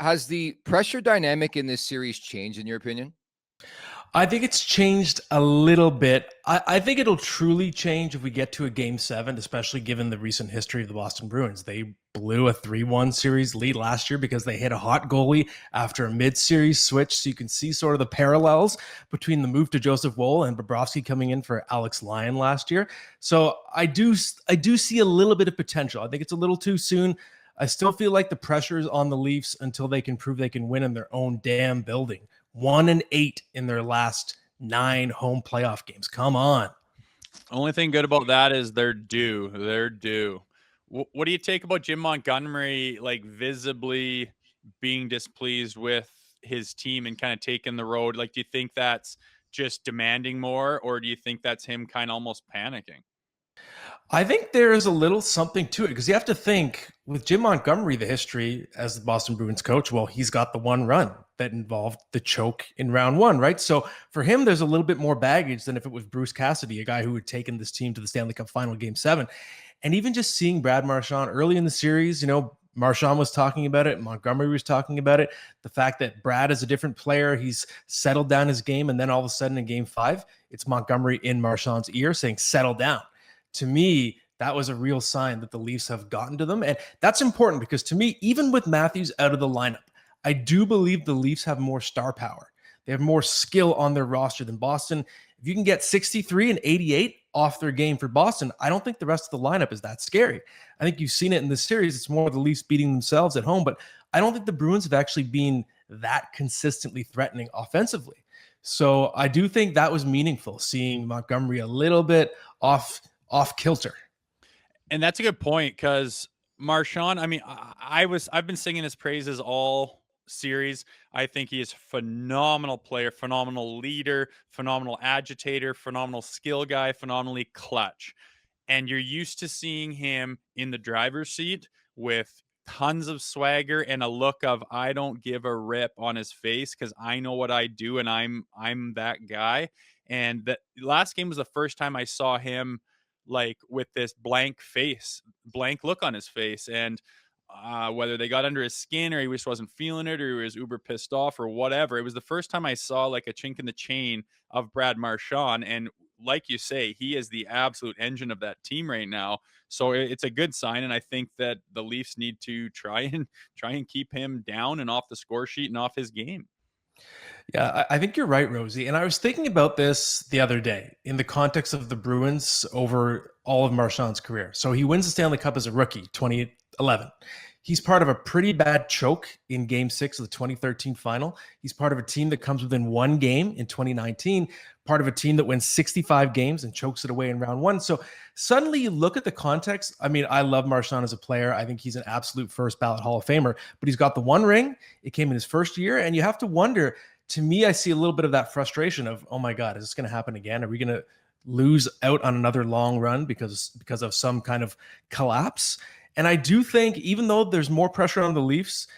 Has the pressure dynamic in this series changed, in your opinion? I think it's changed a little bit. I think it'll truly change if we get to a game 7, especially given the recent history of the Boston Bruins. They blew a 3-1 series lead last year because they hit a hot goalie after a mid-series switch. So you can see sort of the parallels between the move to Joseph Woll and Bobrovsky coming in for Alex Lyon last year. So I do see a little bit of potential. I think it's a little too soon. I still feel like the pressure is on the Leafs until they can prove they can win in their own damn building. 1-8 in their last 9 home playoff games. Come on. Only thing good about that is they're due. They're due. What do you take about Jim Montgomery, like visibly being displeased with his team and kind of taking the road? Like, do you think that's just demanding more, or do you think that's him kind of almost panicking? I think there is a little something to it because you have to think with Jim Montgomery, the history as the Boston Bruins coach, well, he's got the one run that involved the choke in round 1, right? So for him, there's a little bit more baggage than if it was Bruce Cassidy, a guy who had taken this team to the Stanley Cup final game 7. And even just seeing Brad Marchand early in the series, Marchand was talking about it. Montgomery was talking about it. The fact that Brad is a different player, he's settled down his game. And then all of a sudden in game 5, it's Montgomery in Marchand's ear saying, settle down. To me, that was a real sign that the Leafs have gotten to them. And that's important because to me, even with Matthews out of the lineup, I do believe the Leafs have more star power. They have more skill on their roster than Boston. If you can get 63 and 88 off their game for Boston, I don't think the rest of the lineup is that scary. I think you've seen it in this series. It's more the Leafs beating themselves at home, but I don't think the Bruins have actually been that consistently threatening offensively. So I do think that was meaningful, seeing Montgomery a little bit off kilter. And that's a good point because Marchand, I mean, I've been singing his praises all series. I think he is a phenomenal player, phenomenal leader, phenomenal agitator, phenomenal skill guy, phenomenally clutch. And you're used to seeing him in the driver's seat with tons of swagger and a look of I don't give a rip on his face because I know what I do and I'm that guy. And the last game was the first time I saw him like with this blank look on his face. And whether they got under his skin or he just wasn't feeling it or he was uber pissed off or whatever, it was the first time I saw like a chink in the chain of Brad Marchand. And like you say, he is the absolute engine of that team right now. So it's a good sign. And I think that the Leafs need to try and keep him down and off the score sheet and off his game. Yeah, I think you're right, Rosie. And I was thinking about this the other day in the context of the Bruins over all of Marchand's career. So he wins the Stanley Cup as a rookie, 2011. He's part of a pretty bad choke in Game 6 of the 2013 final. He's part of a team that comes within 1 game in 2019, part of a team that wins 65 games and chokes it away in round 1. So suddenly you look at the context. I mean, I love Marchand as a player. I think he's an absolute first ballot Hall of Famer, but he's got the 1 ring. It came in his first year, and you have to wonder, to me, I see a little bit of that frustration of, oh my God, is this going to happen again? Are we going to lose out on another long run because of some kind of collapse? And I do think, even though there's more pressure on the Leafs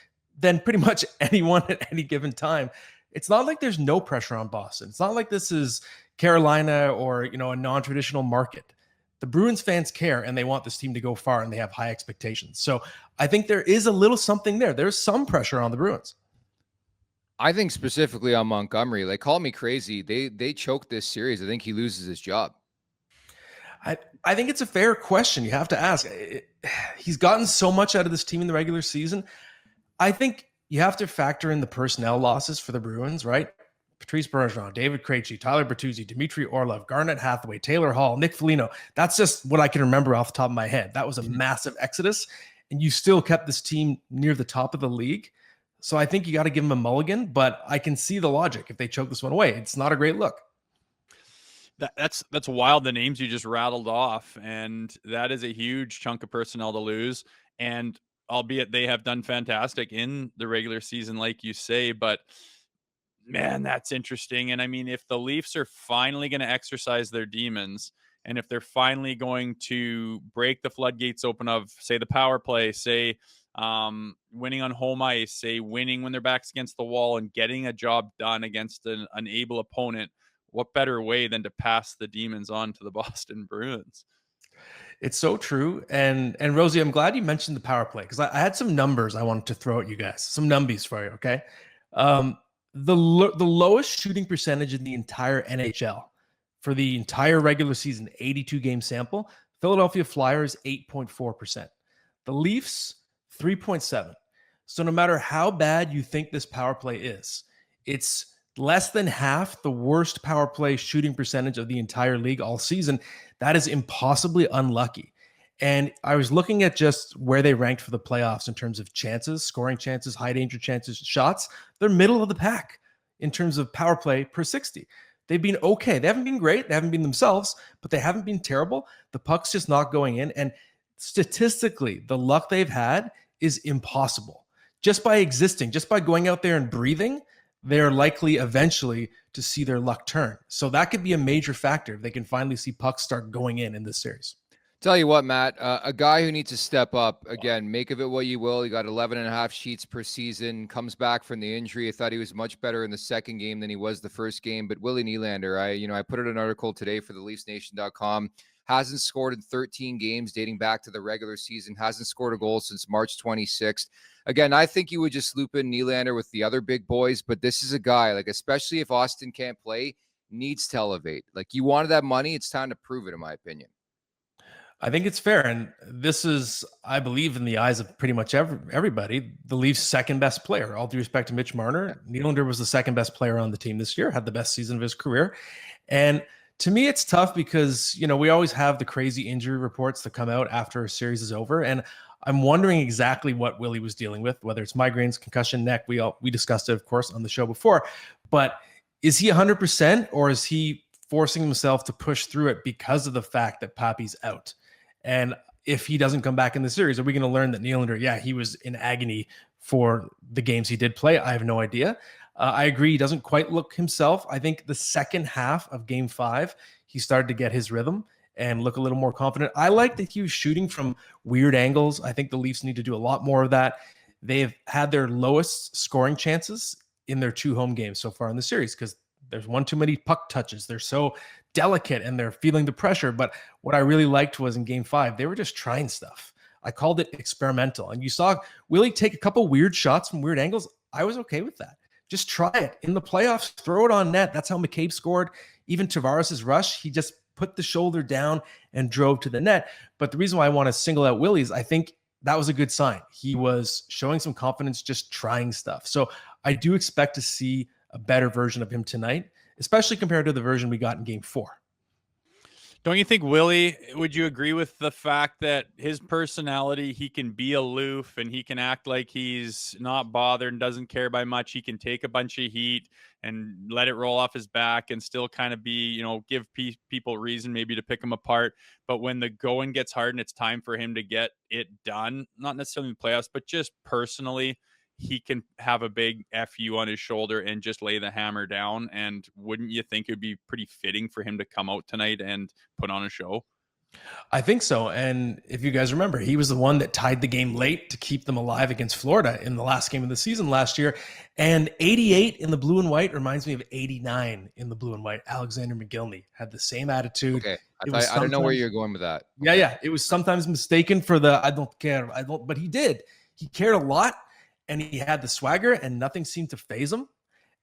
than pretty much anyone at any given time, it's not like there's no pressure on Boston. It's not like this is Carolina or, a non-traditional market. The Bruins fans care and they want this team to go far and they have high expectations. So I think there is a little something there. There's some pressure on the Bruins. I think specifically on Montgomery, like, call me crazy. They choked this series. I think he loses his job. I think it's a fair question. You have to ask. He's gotten so much out of this team in the regular season. I think you have to factor in the personnel losses for the Bruins, right? Patrice Bergeron, David Krejci, Tyler Bertuzzi, Dmitry Orlov, Garnet Hathaway, Taylor Hall, Nick Foligno. That's just what I can remember off the top of my head. That was a massive exodus, and you still kept this team near the top of the league. So I think you got to give them a mulligan, but I can see the logic if they choke this one away. It's not a great look. That's wild, the names you just rattled off, and that is a huge chunk of personnel to lose. And albeit they have done fantastic in the regular season, like you say, but man, that's interesting. And I mean, if the Leafs are finally going to exercise their demons, and if they're finally going to break the floodgates open of, say, the power play, say, winning on home ice, say, winning when their back's against the wall and getting a job done against an able opponent, what better way than to pass the demons on to the Boston Bruins? It's so true. And Rosie, I'm glad you mentioned the power play because I had some numbers I wanted to throw at you guys, some numbies for you. Okay. Um, the lowest shooting percentage in the entire NHL for the entire regular season, 82 game sample, Philadelphia Flyers 8.4%. The Leafs 3.7. So no matter how bad you think this power play is, it's less than half the worst power play shooting percentage of the entire league all season. That is impossibly unlucky. And I was looking at just where they ranked for the playoffs in terms of chances, scoring chances, high danger chances, shots. They're middle of the pack in terms of power play per 60. They've been okay. They haven't been great. They haven't been themselves, but they haven't been terrible. The puck's just not going in. And statistically, the luck they've had is impossible. Just by existing, just by going out there and breathing, they're likely eventually to see their luck turn. So that could be a major factor if they can finally see pucks start going in this series. Tell you what, Matt, a guy who needs to step up, again, make of it what you will. He got 11 and a half sheets per season, comes back from the injury. I thought he was much better in the second game than he was the first game. But Willie Nylander, I put out an article today for the LeafsNation.com, hasn't scored in 13 games dating back to the regular season, hasn't scored a goal since March 26th. Again, I think you would just loop in Nylander with the other big boys, but this is a guy, like, especially if Austin can't play, needs to elevate. Like, you wanted that money, it's time to prove it, in my opinion. I think it's fair. And this is, I believe, in the eyes of pretty much everybody, the Leafs' second best player. All due respect to Mitch Marner, Nylander was the second best player on the team this year, had the best season of his career. And to me, it's tough because, we always have the crazy injury reports that come out after a series is over. And I'm wondering exactly what Willie was dealing with, whether it's migraines, concussion, neck. We discussed it, of course, on the show before. But is he 100% or is he forcing himself to push through it because of the fact that Pappy's out? And if he doesn't come back in the series, are we going to learn that Nylander, he was in agony for the games he did play? I have no idea. I agree. He doesn't quite look himself. I think the second half of game 5, he started to get his rhythm and look a little more confident. I like that he was shooting from weird angles. I think the Leafs need to do a lot more of that. They've had their lowest scoring chances in their 2 home games so far in the series because there's one too many puck touches. They're so delicate and they're feeling the pressure. But what I really liked was in game 5, they were just trying stuff. I called it experimental. And you saw Willie take a couple weird shots from weird angles. I was okay with that. Just try it in the playoffs, throw it on net. That's how McCabe scored. Even Tavares' rush, he just put the shoulder down and drove to the net. But the reason why I want to single out Willie is I think that was a good sign. He was showing some confidence, just trying stuff. So I do expect to see a better version of him tonight, especially compared to the version we got in game 4. Don't you think, Willie, would you agree with the fact that his personality, he can be aloof and he can act like he's not bothered and doesn't care by much. He can take a bunch of heat and let it roll off his back and still kind of be, give people reason maybe to pick him apart. But when the going gets hard and it's time for him to get it done, not necessarily in the playoffs, but just personally, he can have a big FU on his shoulder and just lay the hammer down. And wouldn't you think it would be pretty fitting for him to come out tonight and put on a show? I think so. And if you guys remember, he was the one that tied the game late to keep them alive against Florida in the last game of the season last year. And 88 in the blue and white reminds me of 89 in the blue and white. Alexander McGillney had the same attitude. Okay. I don't know where you're going with that. Okay. Yeah. It was sometimes mistaken for the, I don't care. But he did. He cared a lot. And he had the swagger and nothing seemed to faze him.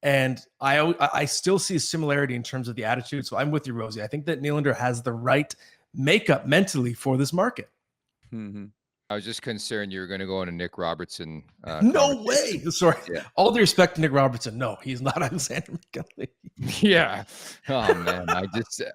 And I still see a similarity in terms of the attitude. So I'm with you, Rosie. I think that Nylander has the right makeup mentally for this market. Mm-hmm. I was just concerned you were going to go on a Nick Robertson. No way. Sorry. Yeah. All due respect to Nick Robertson. No, he's not Alexander McGillney. Yeah. Oh, man.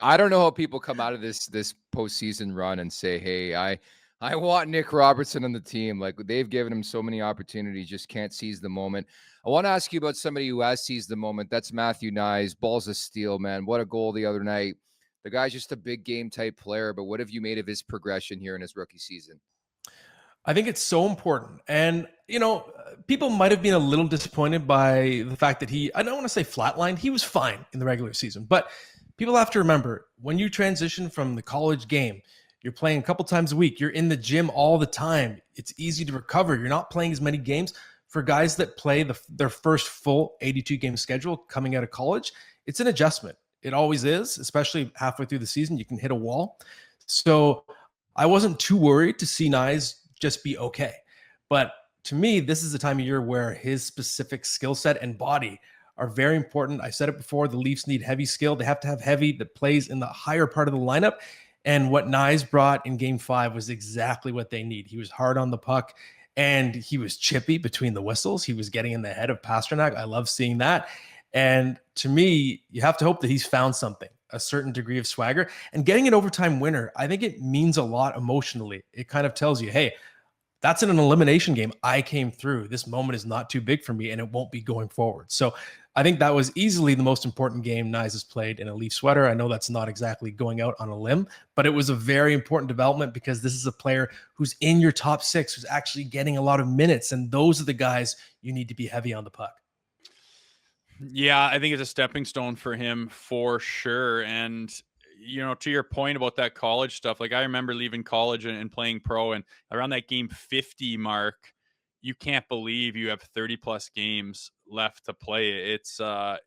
I don't know how people come out of this postseason run and say, hey, I want Nick Robertson on the team. Like, they've given him so many opportunities, just can't seize the moment. I want to ask you about somebody who has seized the moment. That's Matthew Knies. Balls of steel, man. What a goal the other night. The guy's just a big game type player, but what have you made of his progression here in his rookie season? I think it's so important. And, people might have been a little disappointed by the fact that I don't want to say flatlined. He was fine in the regular season, but people have to remember when you transition from the college game, you're playing a couple times a week. You're in the gym all the time. It's easy to recover. You're not playing as many games. For guys that play their first full 82-game schedule coming out of college, it's an adjustment. It always is, especially halfway through the season. You can hit a wall. So I wasn't too worried to see Knies just be okay. But to me, this is the time of year where his specific skill set and body are very important. I said it before, the Leafs need heavy skill. They have to have heavy that plays in the higher part of the lineup. And what Knies brought in game 5 was exactly what they need. He was hard on the puck and he was chippy between the whistles. He was getting in the head of Pastrnak. I love seeing that. And to me, you have to hope that he's found something, a certain degree of swagger. And getting an overtime winner, I think it means a lot emotionally. It kind of tells you, hey, that's in an elimination game. I came through. This moment is not too big for me, and it won't be going forward. So I think that was easily the most important game Knies has played in a Leaf sweater. I know that's not exactly going out on a limb, but it was a very important development because this is a player who's in your top 6, who's actually getting a lot of minutes, and those are the guys you need to be heavy on the puck. Yeah, I think it's a stepping stone for him for sure. And, to your point about that college stuff, like I remember leaving college and playing pro, and around that game 50 mark, you can't believe you have 30 plus games left to play. It's a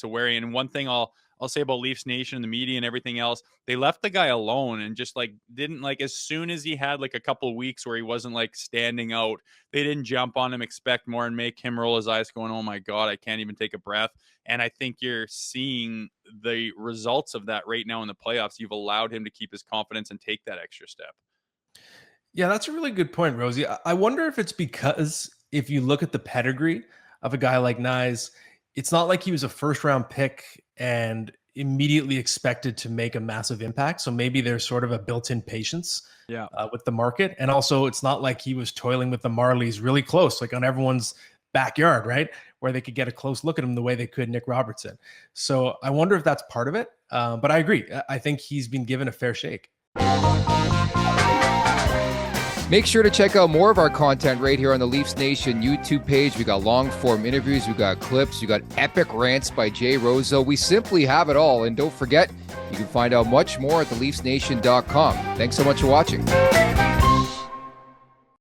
worry. And one thing I'll say about Leafs Nation, the media and everything else, they left the guy alone and just didn't as soon as he had a couple of weeks where he wasn't standing out, they didn't jump on him, expect more, and make him roll his eyes going, oh my God, I can't even take a breath. And I think you're seeing the results of that right now in the playoffs. You've allowed him to keep his confidence and take that extra step. Yeah, that's a really good point, Rosie. I wonder if it's because if you look at the pedigree of a guy like Knies, it's not like he was a first-round pick and immediately expected to make a massive impact. So maybe there's sort of a built-in patience with the market. And also, it's not like he was toiling with the Marlies really close, on everyone's backyard, right? Where they could get a close look at him the way they could Nick Robertson. So I wonder if that's part of it. But I agree. I think he's been given a fair shake. Make sure to check out more of our content right here on the Leafs Nation YouTube page. We got long form interviews, we got clips, we got epic rants by Jay Rosehill. We simply have it all. And don't forget, you can find out much more at theleafsnation.com. Thanks so much for watching.